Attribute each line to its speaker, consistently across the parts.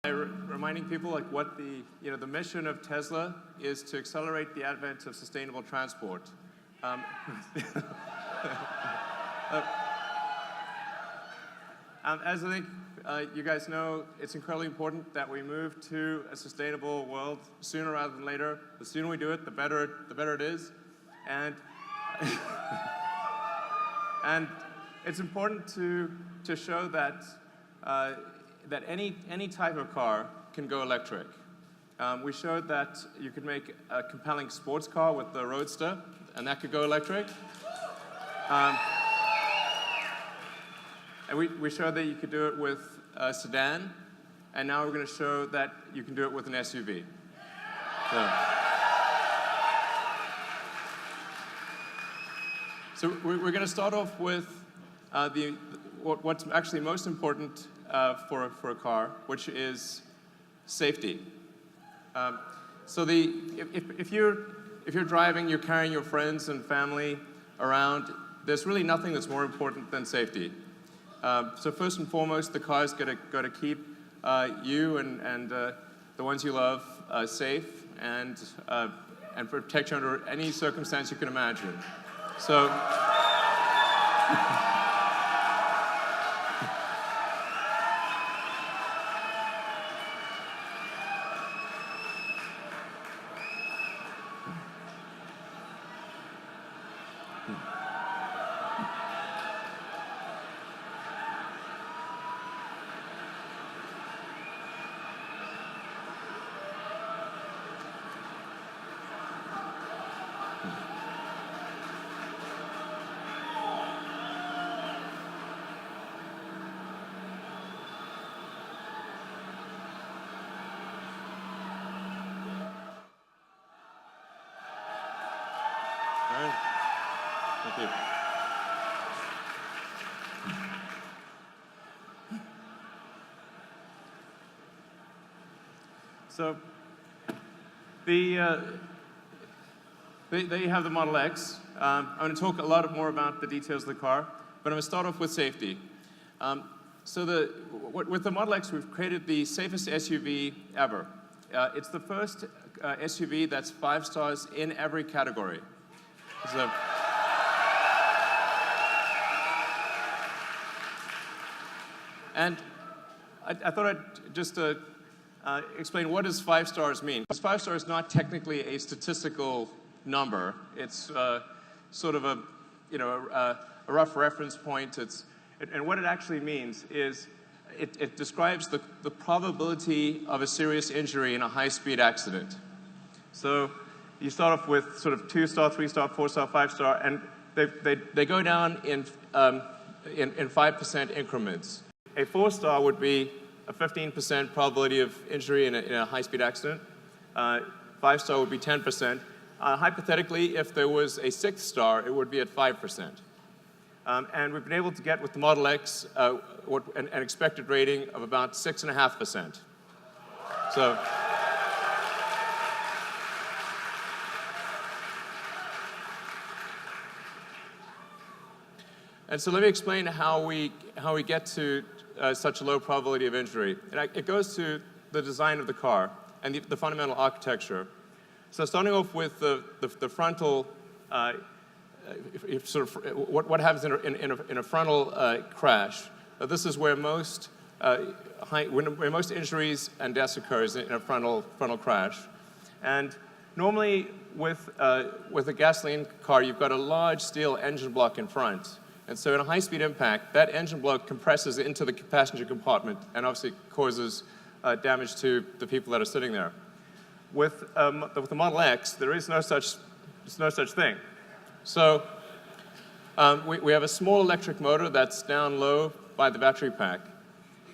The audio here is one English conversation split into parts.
Speaker 1: Reminding people like what the mission of Tesla is to accelerate the advent of sustainable transport. As I think you guys know, it's incredibly important that we move to a sustainable world sooner rather than later. The sooner we do it, the better it is, and and it's important to show that. That any type of car can go electric. We showed that you could make a compelling sports car with the Roadster, and that could go electric. And we showed that you could do it with a sedan, and now we're going to show that you can do it with an SUV. So we're going to start off with what's actually most important for a car, which is safety. So if you're driving, you're carrying your friends and family around, there's really nothing that's more important than safety. So first and foremost, the car's got to keep you and the ones you love safe and protect you under any circumstance you can imagine. So. Thank you. So, there you have the Model X. I'm going to talk a lot more about the details of the car, but I'm going to start off with safety. With the Model X, we've created the safest SUV ever. It's the first SUV that's 5 stars in every category. And I thought I'd just explain what does 5 stars mean. Because 5 stars is not technically a statistical number. It's sort of a rough reference point. And what it actually means is it describes the probability of a serious injury in a high-speed accident. So you start off with sort of 2-star, 3-star, 4-star, 5-star, and they go down in 5% increments. A 4-star would be a 15% probability of injury in a high-speed accident. 5-star would be 10%. Hypothetically, if there was a 6-star, it would be at 5%. And we've been able to get with the Model X an expected rating of about 6.5%. So. And so let me explain how we get to such a low probability of injury. And it goes to the design of the car and the fundamental architecture. So starting off with the frontal, what happens in a frontal crash. This is where most injuries and deaths occurs in a frontal crash. And normally with a gasoline car, you've got a large steel engine block in front. And so in a high-speed impact, that engine block compresses into the passenger compartment and obviously causes damage to the people that are sitting there. With the Model X, there is no such thing. So we have a small electric motor that's down low by the battery pack.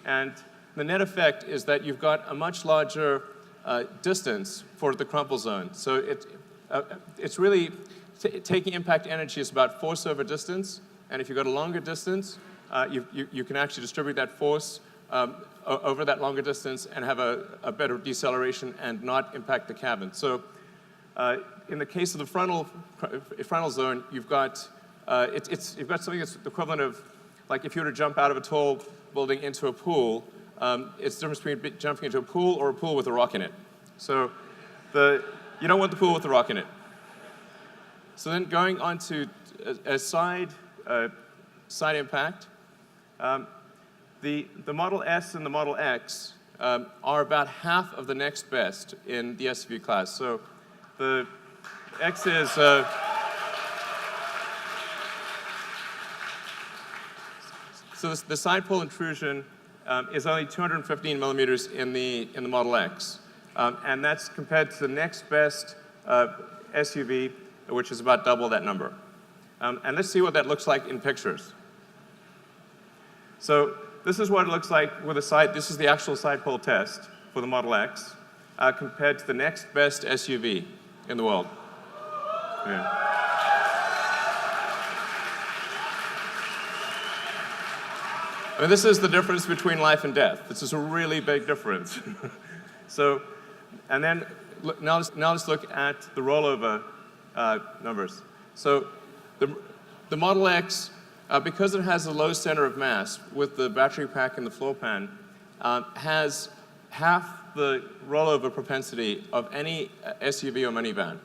Speaker 1: And the net effect is that you've got a much larger distance for the crumple zone. So it's really taking impact energy is about force over distance. And if you've got a longer distance, you can actually distribute that force over that longer distance and have a better deceleration and not impact the cabin. So in the case of the frontal zone, you've got something that's the equivalent of, like if you were to jump out of a tall building into a pool, it's the difference between jumping into a pool or a pool with a rock in it. So you don't want the pool with the rock in it. So then going on to a side impact, the Model S and the Model X are about half of the next best in the SUV class. So the X is so the side pole intrusion is only 215 millimeters in the Model X, and that's compared to the next best SUV, which is about double that number. And let's see what that looks like in pictures. So this is what it looks like with a side. This is the actual side pole test for the Model X compared to the next best SUV in the world. Yeah. I mean, this is the difference between life and death. This is a really big difference. So, and then now let's look at the rollover numbers. So the Model X, because it has a low center of mass with the battery pack and the floor pan, has half the rollover propensity of any SUV or minivan.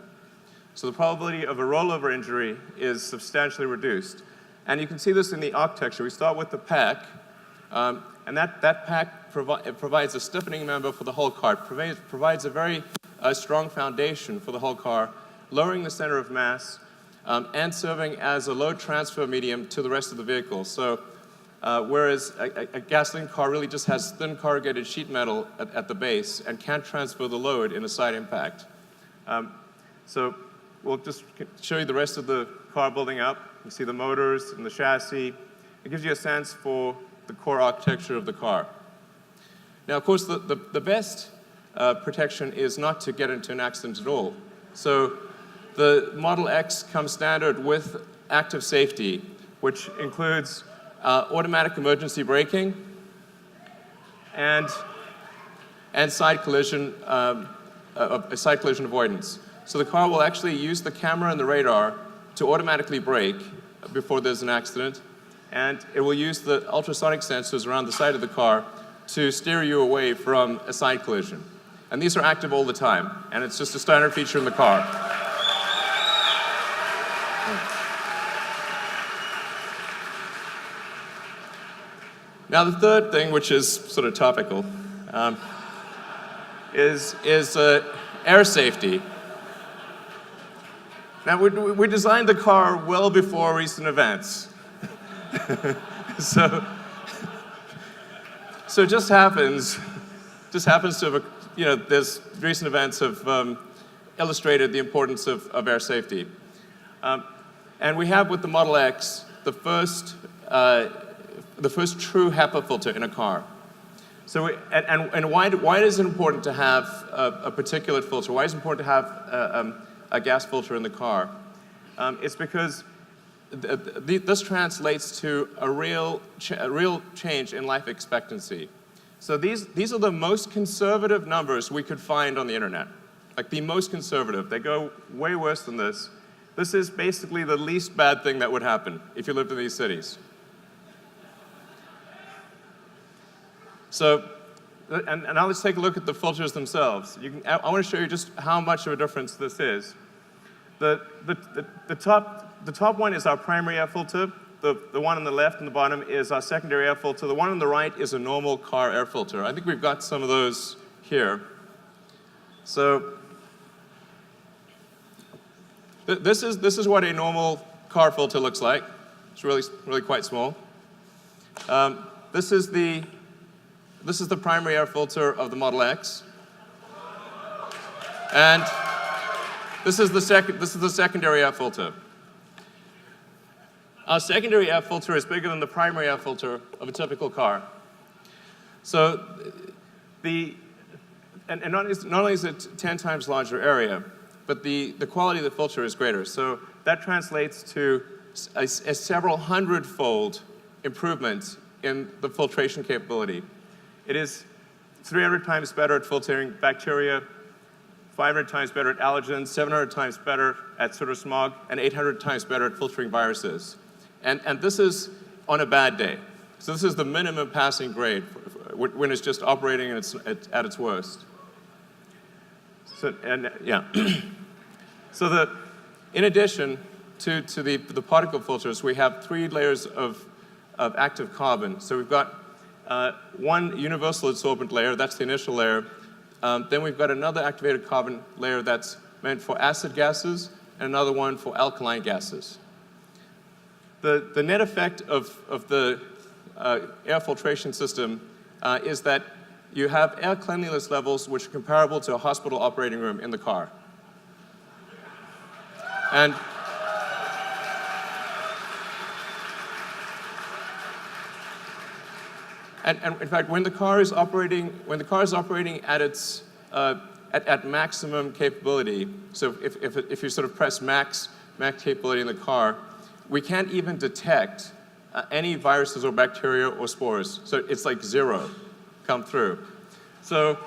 Speaker 1: So the probability of a rollover injury is substantially reduced. And you can see this in the architecture. We start with the pack, and that pack provides a stiffening member for the whole car. It provides a very strong foundation for the whole car, lowering the center of mass, and serving as a load transfer medium to the rest of the vehicle. So whereas a gasoline car really just has thin corrugated sheet metal at the base and can't transfer the load in a side impact. So we'll just show you the rest of the car building up. You see the motors and the chassis. It gives you a sense for the core architecture of the car. Now, of course, the best protection is not to get into an accident at all. So the Model X comes standard with active safety, which includes automatic emergency braking and side collision avoidance. So the car will actually use the camera and the radar to automatically brake before there's an accident, and it will use the ultrasonic sensors around the side of the car to steer you away from a side collision. And these are active all the time, and it's just a standard feature in the car. Now, the third thing, which is sort of topical, is air safety. Now, we designed the car well before recent events. So it just happens to have, there's recent events have illustrated the importance of air safety. And we have with the Model X the first true HEPA filter in a car. So, and why is it important to have a particulate filter? Why is it important to have a gas filter in the car? It's because this translates to a real change in life expectancy. So these are the most conservative numbers we could find on the internet, like the most conservative. They go way worse than this. This is basically the least bad thing that would happen if you lived in these cities. So, and now let's take a look at the filters themselves. I want to show you just how much of a difference this is. The top one is our primary air filter. The one on the left and the bottom is our secondary air filter. The one on the right is a normal car air filter. I think we've got some of those here. So this is what a normal car filter looks like. It's really quite small. This is the primary air filter of the Model X, and this is the secondary air filter. Our secondary air filter is bigger than the primary air filter of a typical car. So and not only is it 10 times larger area, but the quality of the filter is greater. So that translates to a several hundred-fold improvement in the filtration capability. It is 300 times better at filtering bacteria, 500 times better at allergens, 700 times better at soot or smog, and 800 times better at filtering viruses. And this is on a bad day. So this is the minimum passing grade when it's just operating and it's at its worst. So, and yeah. So in addition to the particle filters, we have 3 layers of active carbon. So we've got one universal adsorbent layer, that's the initial layer. Then we've got another activated carbon layer that's meant for acid gases, and another one for alkaline gases. The net effect of the air filtration system is that you have air cleanliness levels which are comparable to a hospital operating room in the car. And in fact, when the car is operating at its at maximum capability, so if you sort of press max capability in the car, we can't even detect any viruses or bacteria or spores. So it's like 0 come through. So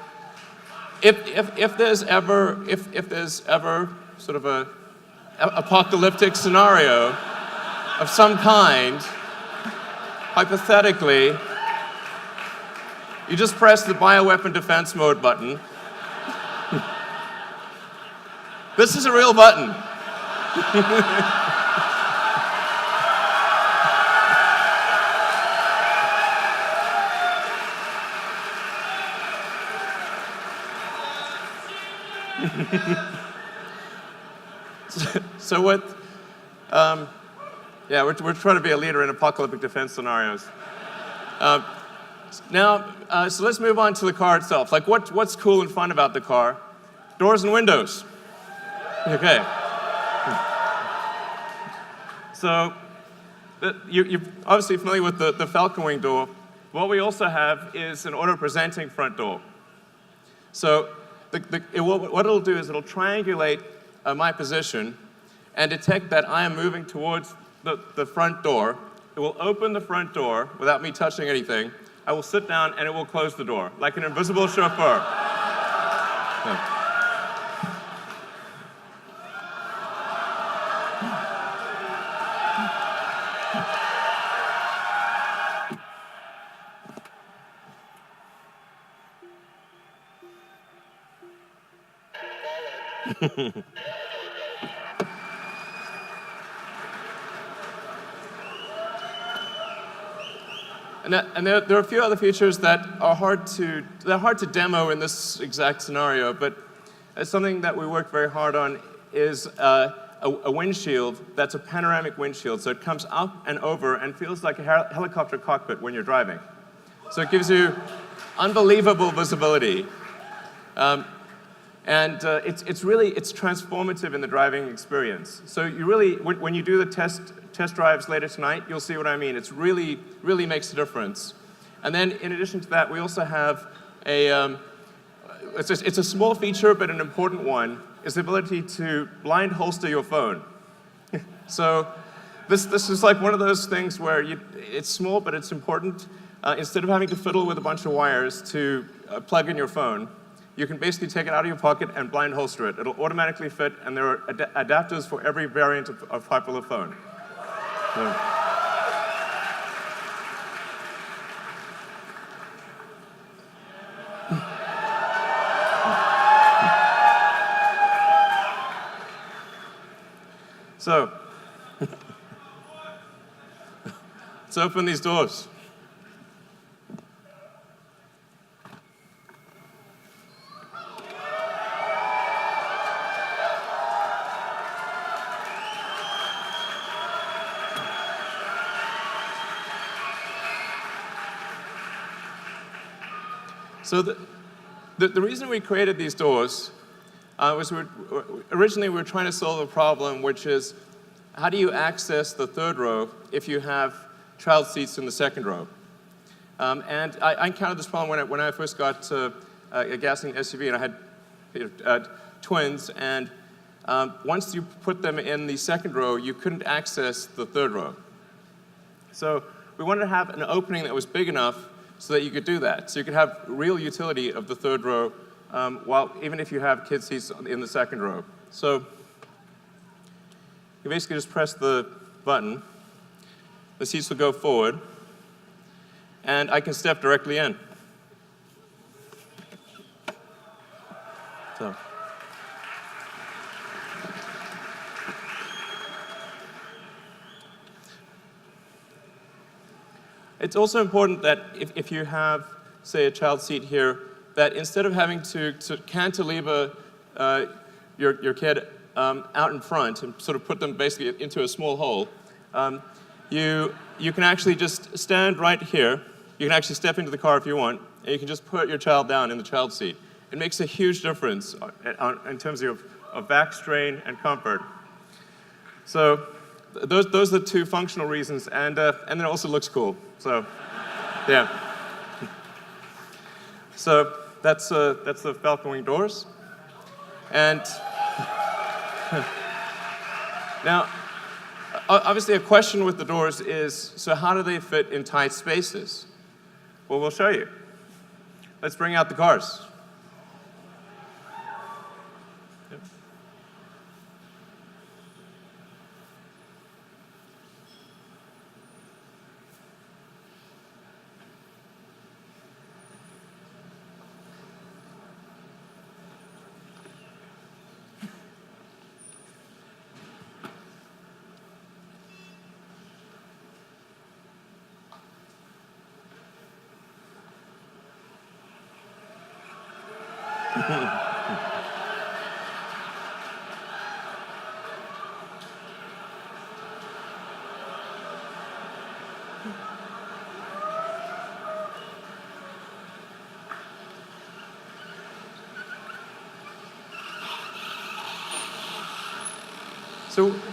Speaker 1: if there's ever sort of a apocalyptic scenario of some kind, hypothetically, you just press the bioweapon defense mode button. This is a real button. So what, yeah, we're trying to be a leader in apocalyptic defense scenarios. Now, so let's move on to the car itself. Like, what's cool and fun about the car? Doors and windows. Okay. So, you're obviously familiar with the Falcon wing door. What we also have is an auto-presenting front door. So, what it'll do is it'll triangulate my position and detect that I am moving towards the front door. It will open the front door without me touching anything. I will sit down and it will close the door, like an invisible chauffeur. And there are a few other features that are hard to demo in this exact scenario, but something that we worked very hard on is a windshield that's a panoramic windshield. So it comes up and over and feels like a helicopter cockpit when you're driving. So it gives you unbelievable visibility. And it's transformative in the driving experience. So you really, when you do the test drives later tonight, you'll see what I mean. It's really makes a difference. And then in addition to that, we also have it's a small feature, but an important one, is the ability to blind holster your phone. So this is like one of those things where it's small, but it's important. Instead of having to fiddle with a bunch of wires to plug in your phone, you can basically take it out of your pocket and blind holster it. It'll automatically fit, and there are adapters for every variant of popular phone. So, let's open these doors. So the reason we created these doors was originally we were trying to solve a problem, which is how do you access the third row if you have child seats in the second row? And I encountered this problem when I first got a gasoline SUV, and I had twins, and once you put them in the second row, you couldn't access the third row. So we wanted to have an opening that was big enough so that you could do that. So you could have real utility of the third row, even if you have kid seats in the second row. So you basically just press the button, the seats will go forward, and I can step directly in. So. It's also important that if you have, say, a child seat here, that instead of having to cantilever your kid out in front and sort of put them basically into a small hole, you can actually just stand right here. You can actually step into the car if you want, and you can just put your child down in the child seat. It makes a huge difference in terms of back strain and comfort. So those are the two functional reasons, and then it also looks cool. So, yeah. So that's the Falcon Wing doors, and now obviously a question with the doors is, so how do they fit in tight spaces? Well, we'll show you. Let's bring out the cars.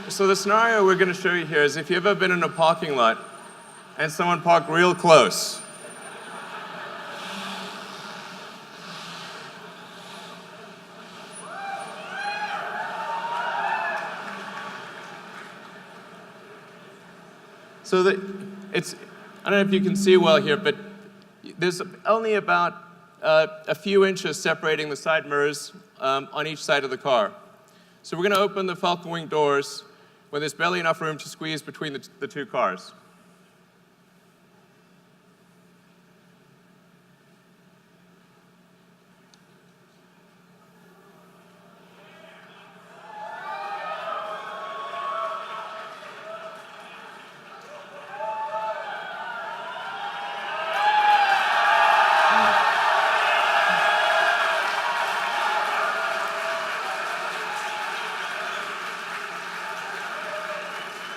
Speaker 1: So the scenario we're going to show you here is if you've ever been in a parking lot and someone parked real close. So I don't know if you can see well here, but there's only about a few inches separating the side mirrors on each side of the car. So we're going to open the Falcon Wing doors when there's barely enough room to squeeze between the two cars.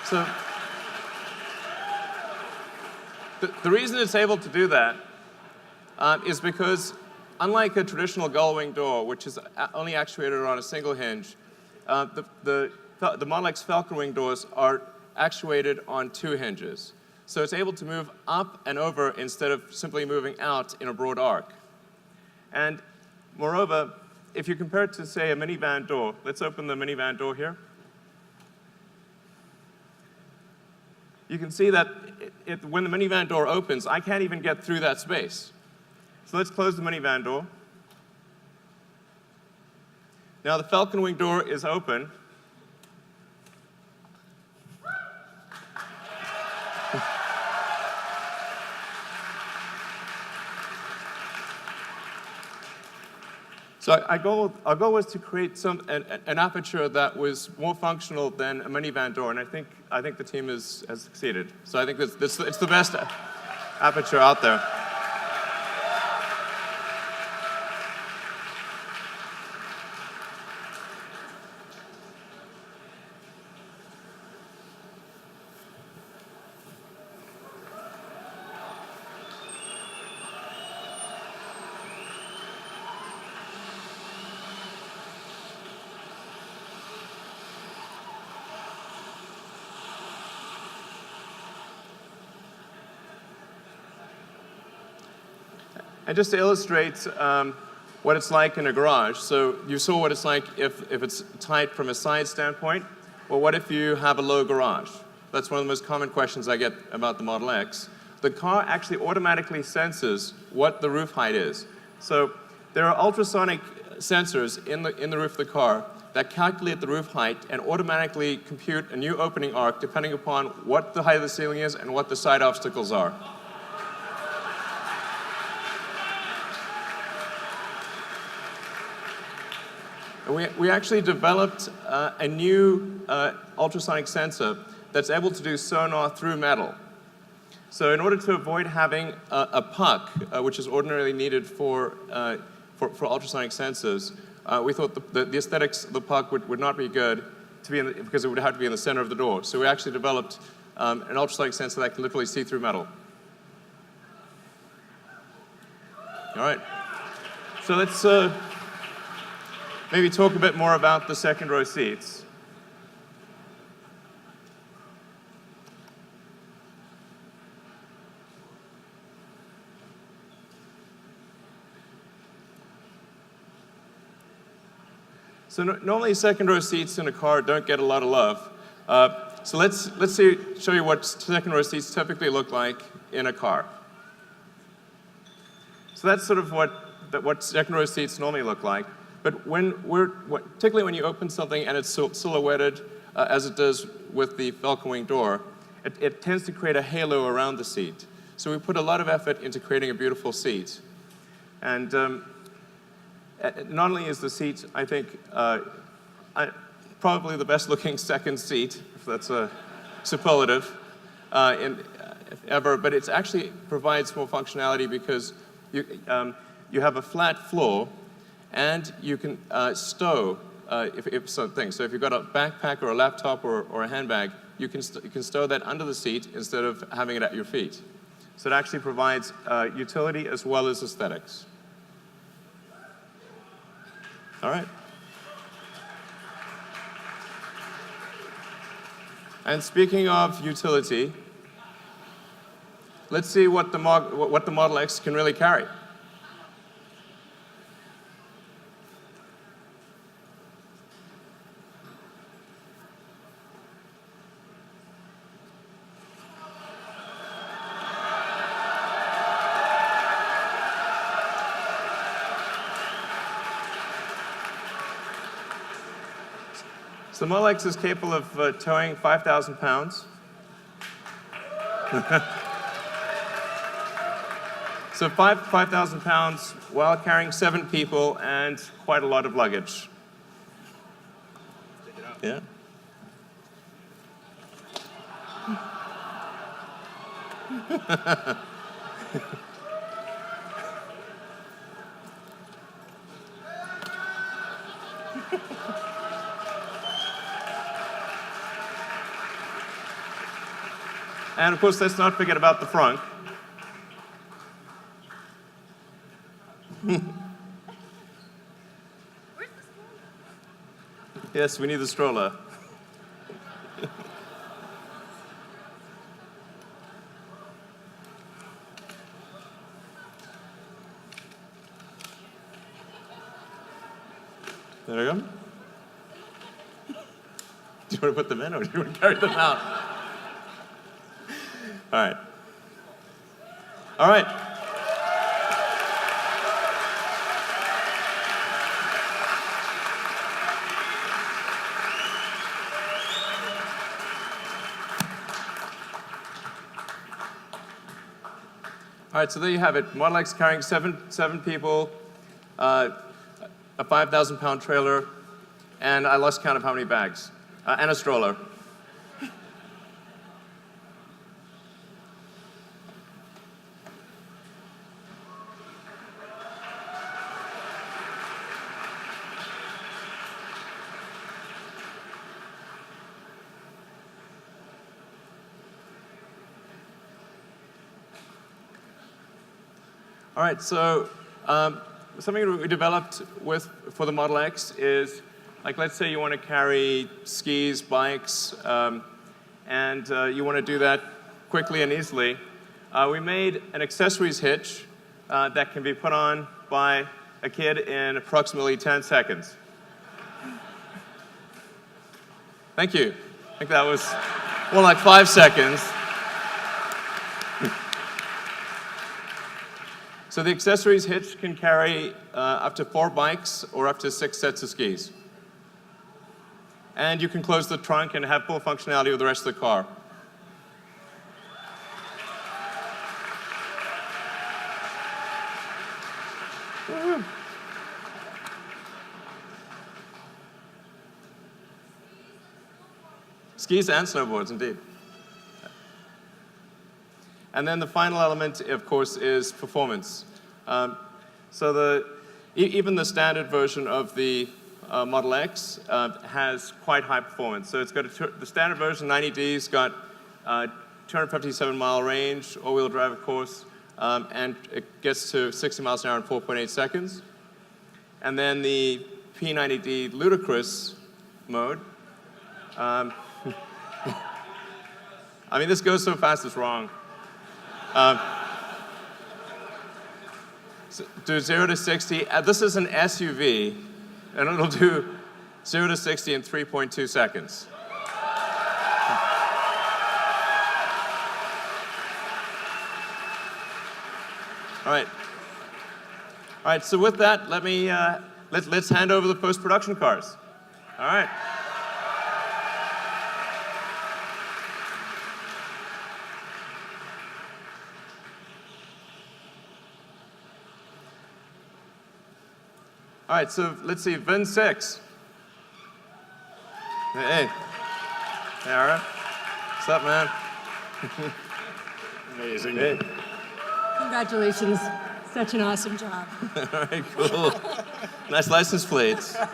Speaker 1: So the reason it's able to do that is because, unlike a traditional gull-wing door, which is only actuated on a single hinge, the Model X Falcon Wing doors are actuated on two hinges. So it's able to move up and over instead of simply moving out in a broad arc. And moreover, if you compare it to, say, a minivan door, let's open the minivan door here. You can see that when the minivan door opens, I can't even get through that space. So let's close the minivan door. Now the Falcon Wing door is open. So our goal was to create an aperture that was more functional than a minivan door, and I think the team has succeeded. So I think it's the best aperture out there. And just to illustrate what it's like in a garage, so you saw what it's like if it's tight from a side standpoint. Well, what if you have a low garage? That's one of the most common questions I get about the Model X. The car actually automatically senses what the roof height is. So there are ultrasonic sensors in the roof of the car that calculate the roof height and automatically compute a new opening arc depending upon what the height of the ceiling is and what the side obstacles are. And we actually developed a new ultrasonic sensor that's able to do sonar through metal. So in order to avoid having a puck, which is ordinarily needed for ultrasonic sensors, we thought the aesthetics of the puck would not be good because it would have to be in the center of the door. So we actually developed an ultrasonic sensor that can literally see through metal. All right. So let's maybe talk a bit more about the second row seats. So normally second row seats in a car don't get a lot of love. So let's show you what second row seats typically look like in a car. So that's sort of what second row seats normally look like. But particularly when you open something and it's silhouetted, as it does with the Falcon wing door, it tends to create a halo around the seat. So we put a lot of effort into creating a beautiful seat. And not only is the seat, I think, probably the best looking second seat, if that's a superlative, ever, but it actually provides more functionality because you have a flat floor and you can stow if something. So if you've got a backpack or a laptop or a handbag, you can stow that under the seat instead of having it at your feet. So it actually provides utility as well as aesthetics. All right. And speaking of utility, let's see what the Model X can really carry. So the Model X is capable of towing 5,000 pounds. So 5,000 pounds while carrying 7 people and quite a lot of luggage. Yeah. And of course, let's not forget about the front.
Speaker 2: Where's the stroller?
Speaker 1: Yes, we need the stroller. There we go. Do you want to put them in or do you want to carry them out? All right. All right. All right, so there you have it. Model X carrying seven people, a 5,000-pound trailer, and I lost count of how many bags, and a stroller. All right, so something that we developed for the Model X is, like, let's say you want to carry skis, bikes, and you want to do that quickly and easily. We made an accessories hitch that can be put on by a kid in approximately 10 seconds. Thank you. I think that was more like 5 seconds. So the accessories hitch can carry up to 4 bikes or up to 6 sets of skis. And you can close the trunk and have full functionality with the rest of the car. Skis and snowboards, indeed. And then the final element, of course, is performance. So even the standard version of the Model X has quite high performance. So it's got the standard version, 90D's, got 257-mile range, all-wheel drive, of course, and it gets to 60 miles an hour in 4.8 seconds. And then the P90D Ludicrous mode. I mean, this goes so fast it's wrong. So do 0 to 60. This is an SUV, and it'll do 0 to 60 in 3.2 seconds. All right. So with that, let's hand over the post-production cars. All right. All right, so let's see, VIN 6. Hey, all right. What's up, man?
Speaker 3: Amazing.
Speaker 1: Hey.
Speaker 2: Congratulations. Such an awesome job.
Speaker 1: All right, cool. Nice license plates. All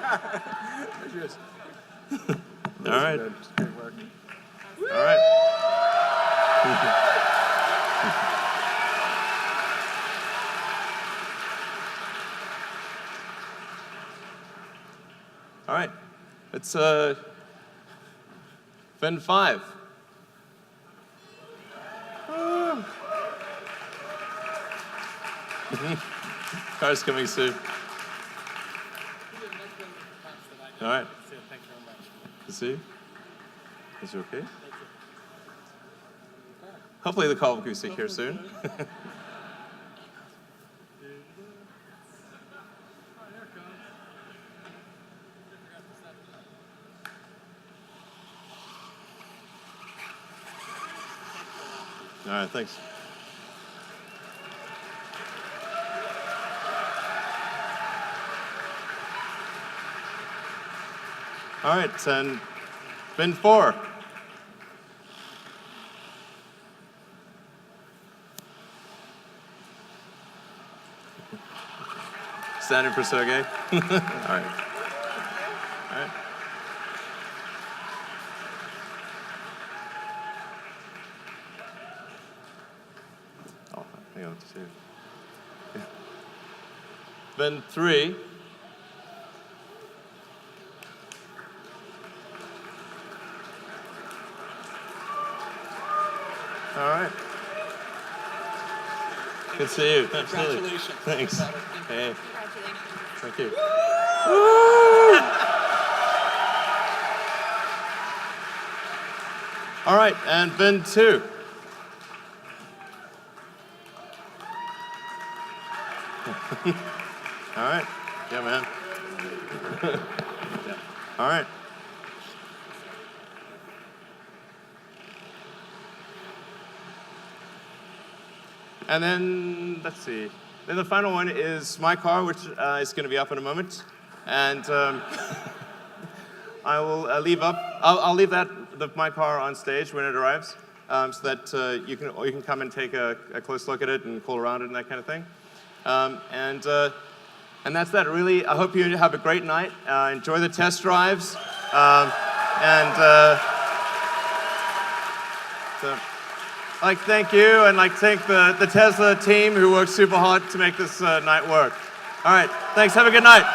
Speaker 1: right.
Speaker 3: Great work.
Speaker 1: All right. All right. It's VIN 5. Car's coming soon. All right. Good to see you. Is you okay? Hopefully the call will be here soon. All right, thanks. All right, and VIN 4. Standing for Sergey. All right. All right. Oh, hang on, see. VIN 3. All right. Good to see you. Absolutely.
Speaker 3: Congratulations.
Speaker 1: Thanks. Hey.
Speaker 2: Congratulations.
Speaker 1: Thank you. All right, and VIN 2. All right. Yeah, man. All right. And then, let's see. Then the final one is my car, which is going to be up in a moment. And I will I'll leave my car on stage when it arrives, so that you can come and take a close look at it and pull around it and that kind of thing. And that's that. Really, I hope you have a great night. Enjoy the test drives. So I'd like to thank you and like to thank the Tesla team who worked super hard to make this night work. All right, thanks. Have a good night.